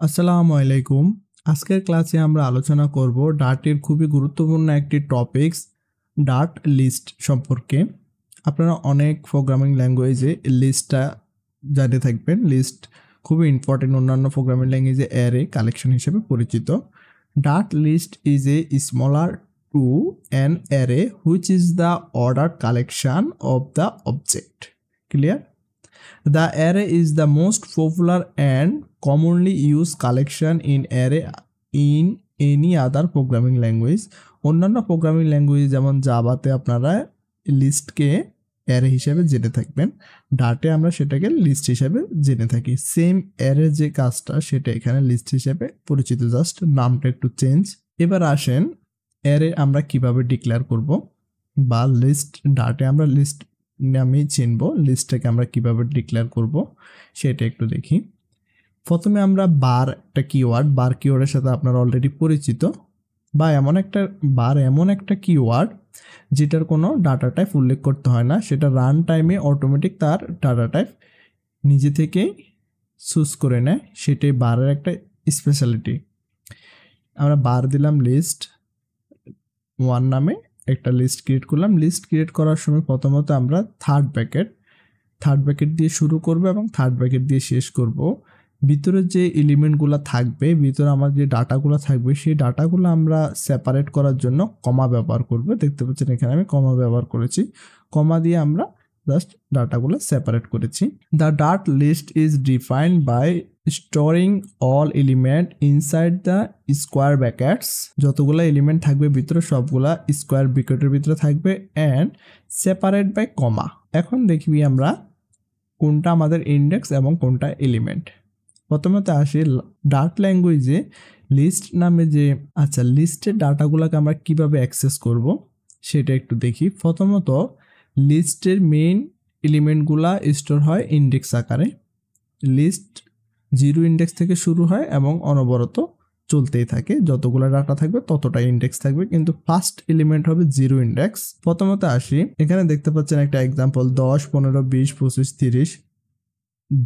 আসসালামু আলাইকুম। আজকের ক্লাসে আমরা আলোচনা করব ডার্টের খুবই গুরুত্বপূর্ণ একটি টপিকস ডার্ট লিস্ট সম্পর্কে। আপনারা অনেক প্রোগ্রামিং ল্যাঙ্গুয়েজে লিস্টটা জানে থাকবেন। লিস্ট খুবই ইম্পর্টেন্ট, অন্যান্য প্রোগ্রামিং ল্যাঙ্গুয়েজে অ্যারে কালেকশন হিসেবে পরিচিত। Dart list is a similar to an array which is the order collection of the object. Clear? The array is the most popular and commonly used collection in array in any other programming language. অন্যান্য programming language যেমন জাভাতে আপনারা লিস্টকে array হিসেবে জেনে থাকবেন, ডাটে আমরা সেটাকে list হিসেবে জেনে থাকি। সেম অ্যারে যে কাজটা সেটা এখানে লিস্ট হিসেবে পরিচিত, জাস্ট নামটা একটু চেঞ্জ। এবার আসেন অ্যারে আমরা কিভাবে ডিক্লেয়ার করব বা লিস্ট ডাটে আমরা লিস্ট নামে চিনব, লিস্টটাকে আমরা কিভাবে ডিক্লেয়ার করব সেটা একটু দেখি। প্রথমে আমরা বার একটা কিওয়ার্ড, বার কিওয়ার্ডের সাথে আপনারা অলরেডি পরিচিত। বা এমন একটা কিওয়ার্ড যেটার কোনো ডাটা টাইপ উল্লেখ করতে হয় না, সেটা রান টাইমে অটোমেটিক তার ডাটা টাইপ নিজে থেকেই চুজ করে নেয়, সেটাই বারের একটা স্পেশালিটি। আমরা বার দিলাম লিস্ট ওয়ান নামে একটা লিস্ট ক্রিয়েট করলাম। লিস্ট ক্রিয়েট করার সময় প্রথমত আমরা থার্ড ব্র্যাকেট দিয়ে শুরু করব এবং থার্ড ব্র্যাকেট দিয়ে শেষ করব। ভিতরে যে এলিমেন্টগুলো থাকবে, ভিতরে আমার যে ডাটাগুলো থাকবে, সেই ডাটাগুলো আমরা সেপারেট করার জন্য কমা ব্যবহার করব। দেখতে পাচ্ছেন এখানে আমি কমা ব্যবহার করেছি। কমা দিয়ে আমরা জাস্ট ডাটাগুলো সেপারেট করেছি। The data list is defined by storing all element inside the square brackets. যতগুলো এলিমেন্ট থাকবে ভিতরে সবগুলা স্কোয়ার ব্র্যাকেটের ভিতরে থাকবে অ্যান্ড সেপারেট বাই কমা। এখন দেখবি আমরা কোনটা আমাদের ইন্ডেক্স এবং কোনটা এলিমেন্ট। প্রথমত আসি ডাট ল্যাঙ্গুয়েজে লিস্ট নামে যে লিস্টের ডাটাগুলোকে আমরা কিভাবে অ্যাক্সেস করব সেটা একটু দেখি। প্রথমত লিস্টের মেইন এলিমেন্টগুলা স্টোর হয় ইন্ডেক্স আকারে। লিস্ট 0 ইন্ডেক্স থেকে শুরু হয় এবং অনবরত চলতেই থাকে, যতগুলো ডাটা থাকবে ততটা ইন্ডেক্স থাকবে, কিন্তু ফার্স্ট এলিমেন্ট হবে 0 ইন্ডেক্স। প্রথমত আসি, এখানে দেখতে পাচ্ছেন একটা এক্সাম্পল 10, 15, 20, 25, 30।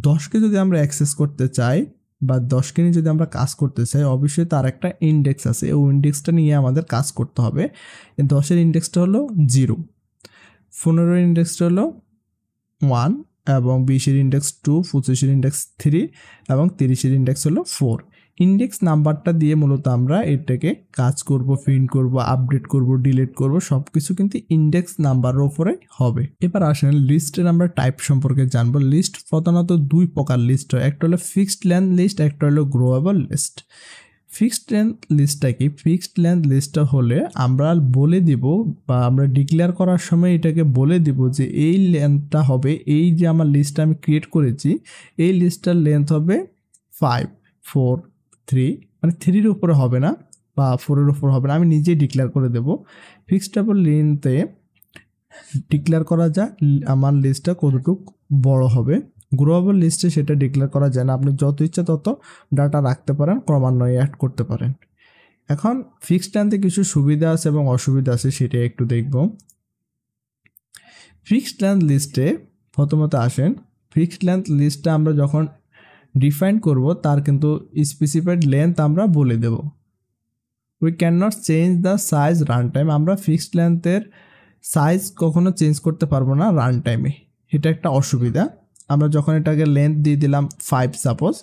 10কে যদি আমরা অ্যাক্সেস করতে চাই বা 10কে নিয়ে যদি আমরা কাজ করতে চাই, অবশ্যই তার একটা ইন্ডেক্স আছে, ওই ইন্ডেক্সটা নিয়ে আমাদের কাজ করতে হবে। 10-এর ইন্ডেক্সটা হলো 0, 15-এর ইন্ডেক্সটা হলো 1 এবং 20-এর ইন্ডেক্স 2, 25-এর ইন্ডেক্স 3 এবং 30-এর ইন্ডেক্স হলো 4। ইন্ডেক্স নাম্বারটা দিয়ে মূলত আমরা এটাকে কাজ করব, প্রিন্ট করব, আপডেট করব, ডিলিট করব, সব কিছু কিন্তু ইন্ডেক্স নাম্বারের উপরে হবে। এবার আসেন লিস্টের আমরা টাইপ সম্পর্কে জানবো। লিস্ট প্রধানত 2 প্রকার লিস্ট হয়, একটা হলো ফিক্সড লেন্থ লিস্ট, একটা হলো গ্রোয়েবল লিস্ট। ফিক্সড লেন্থ লিস্টটা কি? ফিক্সড লেন্থ লিস্টটা হলে আমরা বলে দিব বা আমরা ডিক্লেয়ার করার সময় এটাকে বলে দিব যে এই লেন্থটা হবে, এই যে আমার লিস্টটা আমি ক্রিয়েট করেছি এই লিস্টটার লেন্থ হবে 5, 4, 3, মানে 3-এর উপরে হবে না বা 4-এর উপরে হবে না, আমি নিজেই ডিক্লেয়ার করে দেব। ফিক্সডেবল লেন্থে ডিক্লেয়ার করা যায় আমার লিস্টটা কতটুকু বড় হবে। গ্রোয়েবল লিস্টে সেটা ডিক্লেয়ার করা যায় না, আপনি যত ইচ্ছা তত ডাটা রাখতে পারেন, ক্রমান্বয়ে অ্যাড করতে পারেন। এখন ফিক্সড লেন্থে কিছু সুবিধা আছে এবং অসুবিধা আছে, সেটা একটু দেখব। ফিক্সড লেন্থ লিস্টে প্রথমত আসেন, ফিক্সড লেন্থ লিস্টটা আমরা যখন ডিফাইন করব তার কিন্তু স্পেসিফাইড লেন্থ আমরা বলে দেব। We can not change the size run time. আমরা ফিক্সড লেন্থের সাইজ কখনো চেঞ্জ করতে পারবো না রান টাইমে, এটা একটা অসুবিধা। আমরা যখন এটাকে লেন্থ দিয়ে দিলাম 5 সাপোজ,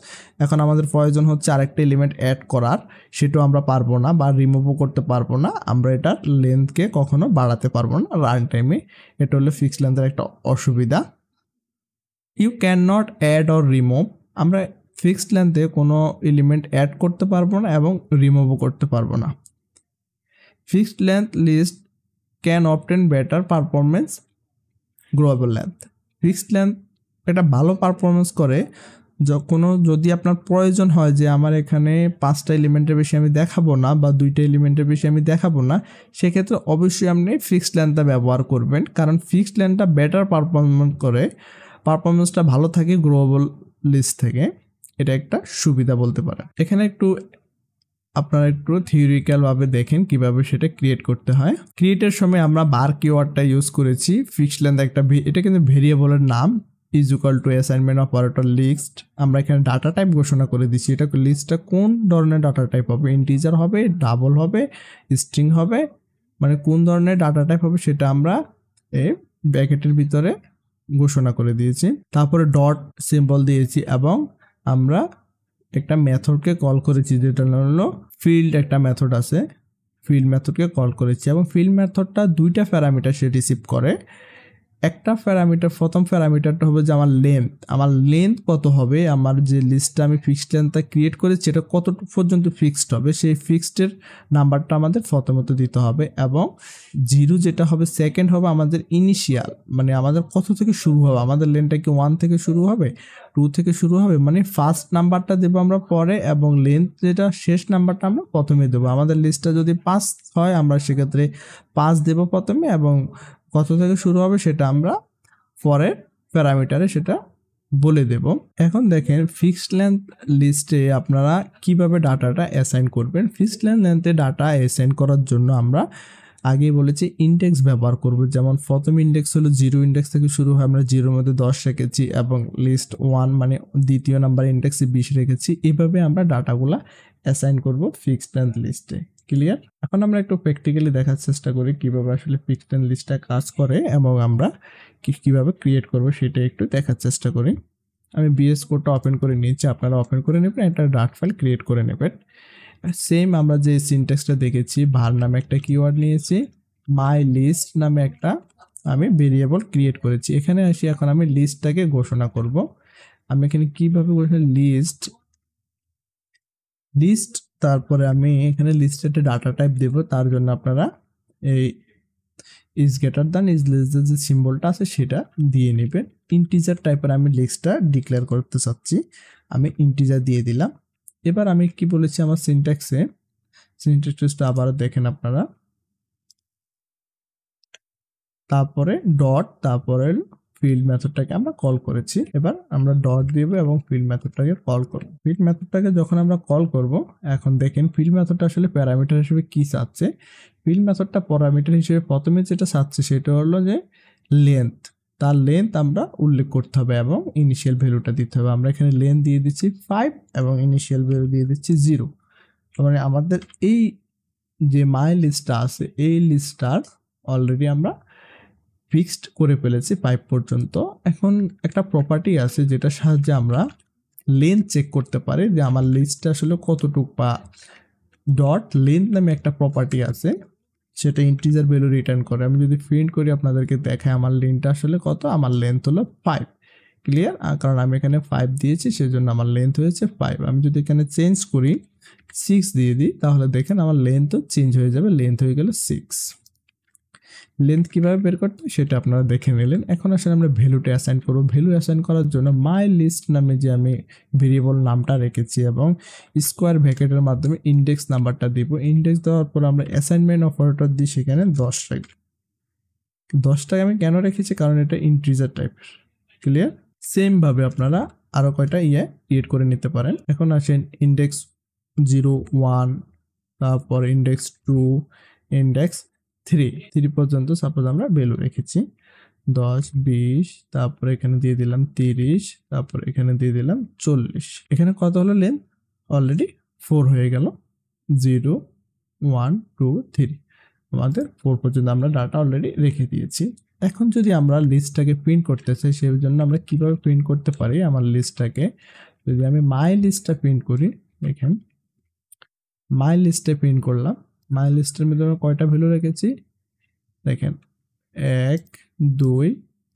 এখন আমাদের প্রয়োজন হচ্ছে আরেকটা এলিমেন্ট অ্যাড করার, সেটাও আমরা পারবো না বা রিমুভও করতে পারবো না, আমরা এটার লেন্থকে কখনো বাড়াতে পারবো না রান টাইমে। এটা হলো ফিক্সড লেন্থের একটা অসুবিধা। You can not add or remove. আমরা ফিক্সড লেন্থে কোনো এলিমেন্ট অ্যাড করতে পারবো না এবং রিমুভও করতে পারবো না। Fixed length list can obtain better performance growable length. Fixed length একটা ভালো পারফরমেন্স করে যদি আপনার প্রয়োজন হয় যে আমার এখানে 5টা এলিমেন্টের বেশি আমি দেখাবো না বা 2টা এলিমেন্টের বেশি আমি দেখাবো না, সেক্ষেত্রে অবশ্যই আপনি ফিক্সড লেন্থটা ব্যবহার করবেন, কারণ ফিক্সড লেন্থটা বেটার পারফরমেন্স করে, পারফরমেন্সটা ভালো থাকে গ্রোয়েবল লিস্ট থেকে। এটা একটা সুবিধা বলতে পারেন। এখানে আপনারা একটু থিওরিক্যালভাবে দেখেন কিভাবে সেটা ক্রিয়েট করতে হয়। ক্রিয়েটের সময় আমরা বার কিওয়ার্ডটা ইউজ করেছি। ফিক্সড লেন্থ এটা কিন্তু ভেরিয়েবলের নাম, is equal to assignment operator list, আমরা এখানে ডাটা টাইপ ঘোষণা করে দিচ্ছি। এটা লিস্টটা কোন ধরনের ডাটা টাইপ হবে, ইন্টিজার হবে, ডাবল হবে, স্ট্রিং হবে, মানে কোন ধরনের ডাটা টাইপ হবে সেটা আমরা এই ব্র্যাকেটের ভিতরে ঘোষণা করে দিয়েছি। তারপরে ডট সিম্বল দিয়েছি এবং আমরা একটা মেথডকে কল করেছি যেটা হলো ফিল্ড, একটা মেথড আছে, ফিল্ড মেথডকে কল করেছি এবং ফিল্ড মেথডটা দুইটা প্যারামিটার সে রিসিভ করে। একটা প্যারামিটার, প্রথম প্যারামিটারটা হবে যে আমার লেন্থ কত হবে, আমার যে লিস্টটা আমি ফিক্সড লেন্থটা ক্রিয়েট করেছি এটা কত পর্যন্ত ফিক্সড হবে, সেই ফিক্সডের নাম্বারটা আমাদের প্রথমত দিতে হবে। এবং 0 যেটা হবে সেকেন্ড হবে আমাদের ইনিশিয়াল, মানে আমাদের কত থেকে শুরু হবে, আমাদের লেন্থটা কি 1 থেকে শুরু হবে, 2 থেকে শুরু হবে, মানে ফার্স্ট নাম্বারটা দেবো আমরা পরে এবং লেন্থ যেটা শেষ নাম্বারটা আমরা প্রথমে দেবো। আমাদের লিস্টটা যদি 5 হয় আমরা সেক্ষেত্রে 5 দেবো প্রথমে এবং কত থেকে শুরু হবে সেটা আমরা পরের প্যারামিটারে সেটা বলে দেব। এখন দেখেন ফিক্সড লেন্থ লিস্টে আপনারা কিভাবে ডাটাটা অ্যাসাইন করবেন। ফিক্সড লেন্থে ডাটা অ্যাসাইন করার জন্য আমরা আগেই বলেছি ইন্ডেক্স ব্যবহার করব। যেমন প্রথম ইন্ডেক্স হলো 0 ইন্ডেক্স থেকে শুরু হয়, আমরা 0-র মধ্যে 10 রেখেছি এবং লিস্ট 1 মানে দ্বিতীয় নাম্বার ইন্ডেক্সে 20 রেখেছি। এভাবে আমরা ডাটাগুলা অ্যাসাইন করব ফিক্সড লেন্থ লিস্টে। ক্লিয়ার? এখন আমরা একটু প্র্যাকটিক্যালি দেখার চেষ্টা করি কিভাবে আসলে ফিক্সড লেন্থ লিস্টটা কাজ করে এবং আমরা কিভাবে ক্রিয়েট করব সেটা একটু দেখার চেষ্টা করি। আমি বিএস কোডটা ওপেন করে নিয়েছি, আপনারা ওপেন করে নেবেন, একটা ডাট ফাইল ক্রিয়েট করে নেবেন। সেম আমরা যে সিনট্যাক্সটা দেখেছি, var নামে একটা কিওয়ার্ড নিয়েছি, মাই লিস্ট নামে একটা আমি ভেরিয়েবল ক্রিয়েট করেছি। এখানে আসি এখন আমি লিস্টটাকে ঘোষণা করব। আমি এখানে কিভাবে ঘোষণা, লিস্ট তারপরে আমি এখানে লিস্টের ডাটা টাইপ দেব। তার জন্য আপনারা এই is greater than is less than যে সিম্বলটা আছে সেটা দিয়ে নেবেন। ইন্টিজার টাইপের আমি লিস্টটা ডিক্লেয়ার করতে চাচ্ছি, আমি ইন্টিজার দিয়ে দিলাম। এবার আমি কি বলেছি আমার সিনট্যাক্সটা আবারও দেখেন আপনারা, তারপরে ডট, তারপরে ফিল্ড মেথডটাকে আমরা কল করেছি। এবার আমরা ডট দিব এবং ফিল্ড মেথডটাকে কল করব। ফিল্ড মেথডটাকে যখন আমরা কল করব, এখন দেখেন ফিল্ড মেথডটা আসলে প্যারামিটার হিসেবে কি চাচ্ছে। ফিল্ড মেথডটা প্যারামিটার হিসেবে প্রথমে যেটা চাচ্ছে সেটা হলো যে লেন্থ, তার লেন্থ আমরা উল্লেখ করতে হবে এবং ইনিশিয়াল ভ্যালুটা দিতে হবে। আমরা এখানে লেন্থ দিয়ে দিচ্ছি 5 এবং ইনিশিয়াল ভ্যালু দিয়ে দিচ্ছি 0। মানে আমাদের এই যে মাই লিস্টটা আছে এই লিস্টটার অলরেডি আমরা ফিক্সড করে ফেলেছি 5 পর্যন্ত। এখন একটা প্রপার্টি আছে যেটার সাহায্যে আমরা লেন্থ চেক করতে পারি যে আমার লিস্টটা আসলে কতটুকু, বা ডট লেন্থ নামে একটা প্রপার্টি আছে, সেটা ইন্টিজার ভ্যালু রিটার্ন করে। আমি যদি প্রিন্ট করি আপনাদেরকে দেখাই আমার লেন্থটা আসলে কত, আমার লেন্থ হলো 5। ক্লিয়ার? কারণ আমি এখানে 5 দিয়েছি সেজন্য আমার লেন্থ হয়েছে 5। আমি যদি এখানে চেঞ্জ করি 6 দিয়ে দিই তাহলে দেখেন আমার লেন্থও চেঞ্জ হয়ে যাবে, লেন্থ হয়ে গেল 6। লেন্থ কিভাবে বের করতে সেটা আপনারা দেখে নিলেন। এখন আসলে আমরা ভ্যালুটা অ্যাসাইন করব। ভ্যালু অ্যাসাইন করার জন্য মাই লিস্ট নামে যে আমি ভেরিয়েবল নামটা রেখেছি এবং স্কোয়ার ব্র্যাকেটের মাধ্যমে ইন্ডেক্স নাম্বারটা দিব। ইন্ডেক্স দেওয়ার পর আমরা অ্যাসাইনমেন্ট অপারেটর দিই, সেখানে 10 রাখি। 10টাকে আমি কেন রেখেছি, কারণ এটা ইন্টিজার টাইপের। ক্লিয়ার? সেম ভাবে আপনারা আরো কয়টা ক্রিয়েট করে নিতে পারেন। এখন আসেন ইন্ডেক্স 0, 1, তারপর ইন্ডেক্স 2, ইন্ডেক্স 3 পর্যন্ত সাপোজ আমরা ভ্যালু রেখেছি 10, 20, তারপর এখানে দিয়ে দিলাম 30, তারপর এখানে দিয়ে দিলাম 40। এখানে কত হলো লেন্থ, অলরেডি 4 হয়ে গেল। 0, 1, 2, 3 আমাদের 4 পর্যন্ত আমরা ডাটা অলরেডি রেখে দিয়েছি। এখন যদি আমরা লিস্টটাকে প্রিন্ট করতে চাই সেই জন্য আমরা কিভাবে প্রিন্ট করতে পারি আমার লিস্টটাকে, যদি আমি মাই লিস্টটা প্রিন্ট করি, দেখেন মাই লিস্টে প্রিন্ট করলাম। মাই লিস্টের মধ্যে আমরা কয়টা ভ্যালু রেখেছি দেখেন, 1, 2,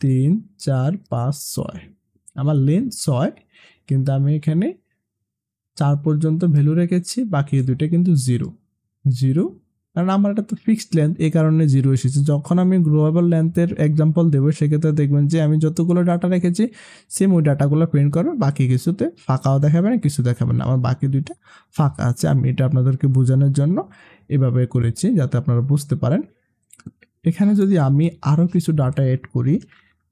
3, 4, 5, 6। আমার লেন্থ 6 কিন্তু আমি এখানে 4 পর্যন্ত ভ্যালু রেখেছি, বাকি দুইটা কিন্তু 0, কারণ আমার এটা তো ফিক্সড লেন্থ, এই কারণে 0 এসেছে। যখন আমি গ্লোবাল লেন্থের এক্সাম্পল দেবো সেক্ষেত্রে দেখবেন যে আমি যতগুলো ডাটা রেখেছি সেম ওই ডাটাগুলো প্রিন্ট করবে, বাকি কিছুতে ফাঁকাও দেখাবে না, কিছু দেখাবে না, আমার বাকি দুইটা ফাঁকা আছে। আমি এটা আপনাদেরকে বোঝানোর জন্য এভাবে করেছি যাতে আপনারা বুঝতে পারেন। এখানে যদি আমি আরও কিছু ডাটা অ্যাড করি,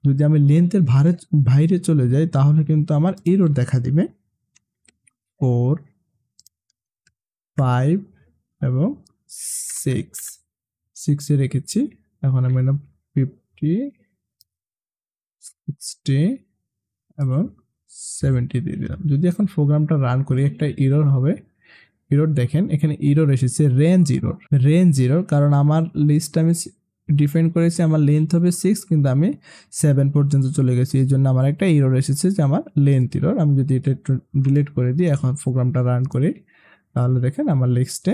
যদি আমি লেন্থের বাইরে চলে যাই তাহলে কিন্তু আমার এরর দেখা দিবে। 4, 5 এবং 6 রেখেছি। এখন আমি 50, 60, এবং 70 দিয়ে দিলাম। যদি এখন প্রোগ্রামটা রান করি একটা এরর হবে। এরর দেখেন এখানে এরর এসেছে রেঞ্জ এরর, কারণ আমার লিস্ট আমি ডিফাইন করেছি আমার লেন্থ হবে 6 কিন্তু আমি 7 পর্যন্ত চলে গেছি, এই জন্য আমার একটা এরর এসেছে যে আমার লেন্থ এরর। আমি যদি এটা একটু ডিলিট করে দিই এখন প্রোগ্রামটা রান করি, তাহলে দেখেন আমার লিস্টে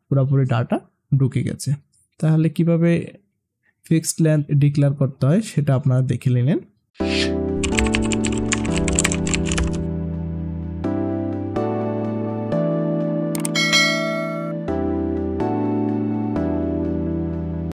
পুরোপুরি ডাটা ঢুকে গেছে। তাহলে কিভাবে ফিক্সড লেন্থ ডিক্লেয়ার করতে হয় সেটা আপনারা দেখে নিলেন।